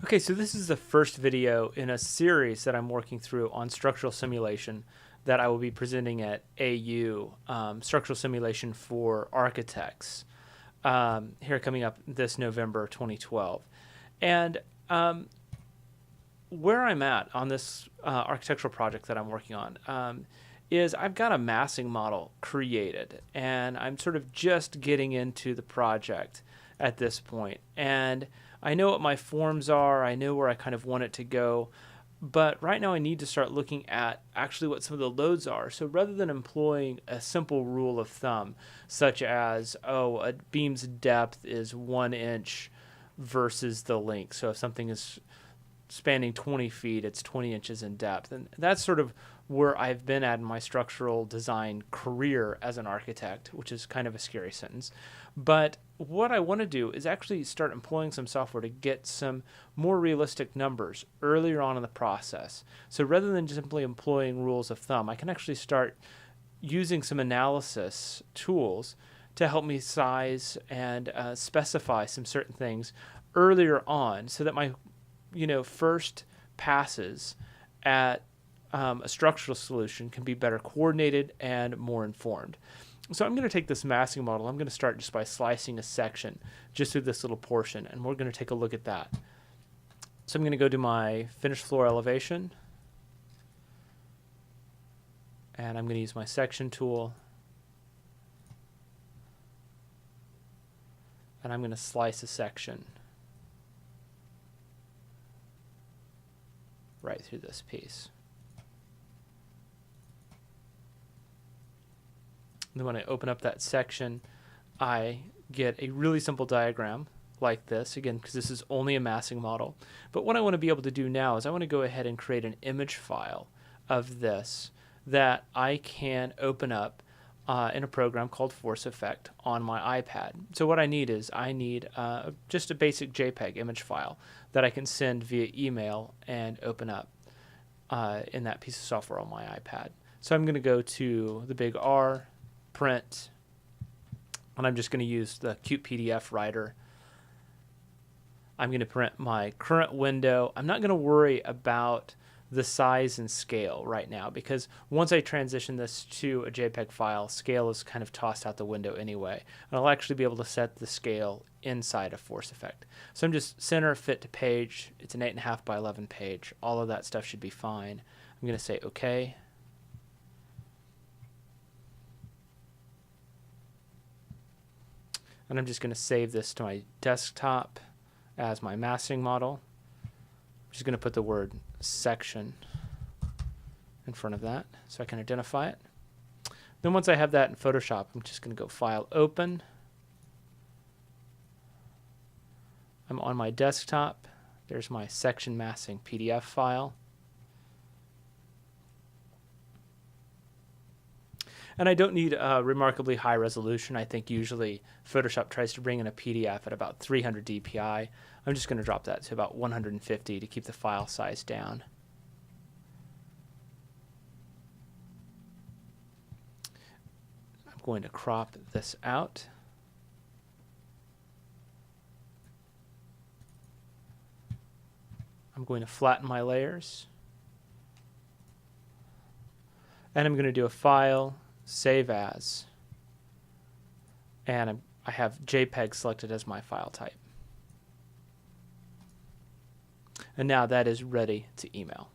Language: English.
Okay, so this is the first video in a series that I'm working through on structural simulation that I will be presenting at AU, structural simulation for architects, here coming up this November 2012. And where I'm at on this architectural project that I'm working on is I've got a massing model created, and I'm sort of just getting into the project at this point. And I know what my forms are, I know where I kind of want it to go, but right now I need to start looking at actually what some of the loads are. So rather than employing a simple rule of thumb, such as, oh, a beam's depth is 1 inch versus the length. So if something is spanning 20 feet, it's 20 inches in depth. And that's sort of where I've been at in my structural design career as an architect, which is kind of a scary sentence. But what I want to do is actually start employing some software to get some more realistic numbers earlier on in the process. So rather than just simply employing rules of thumb, I can actually start using some analysis tools to help me size and specify some certain things earlier on, so that my first passes at a structural solution can be better coordinated and more informed. So I'm going to take this massing model. I'm going to start just by slicing a section just through this little portion, and we're going to take a look at that. So I'm going to go to my finished floor elevation, and I'm going to use my section tool, and I'm going to slice a section right through this piece. And then when I open up that section, I get a really simple diagram like this, again, because this is only a massing model. But what I want to be able to do now is I want to go ahead and create an image file of this that I can open up in a program called Force Effect on my iPad. So what I need is just a basic JPEG image file that I can send via email and open up in that piece of software on my iPad. So I'm going to go to the big R, print, and I'm just going to use the Qt PDF writer. I'm going to print my current window. I'm not going to worry about the size and scale right now, because once I transition this to a JPEG file, scale is kind of tossed out the window anyway. And I'll actually be able to set the scale inside of Force Effect. So I'm just center fit to page. It's an 8.5 by 11 page. All of that stuff should be fine. I'm going to say OK. And I'm just going to save this to my desktop as my massing model. I'm just going to put the word section in front of that so I can identify it. Then once I have that in Photoshop, I'm just going to go File, Open. I'm on my desktop. There's my section massing PDF file. And I don't need a remarkably high resolution. I think usually Photoshop tries to bring in a PDF at about 300 dpi. I'm just going to drop that to about 150 to keep the file size down. I'm going to crop this out. I'm going to flatten my layers. And I'm going to do a File, Save As, and I have JPEG selected as my file type. And now that is ready to email.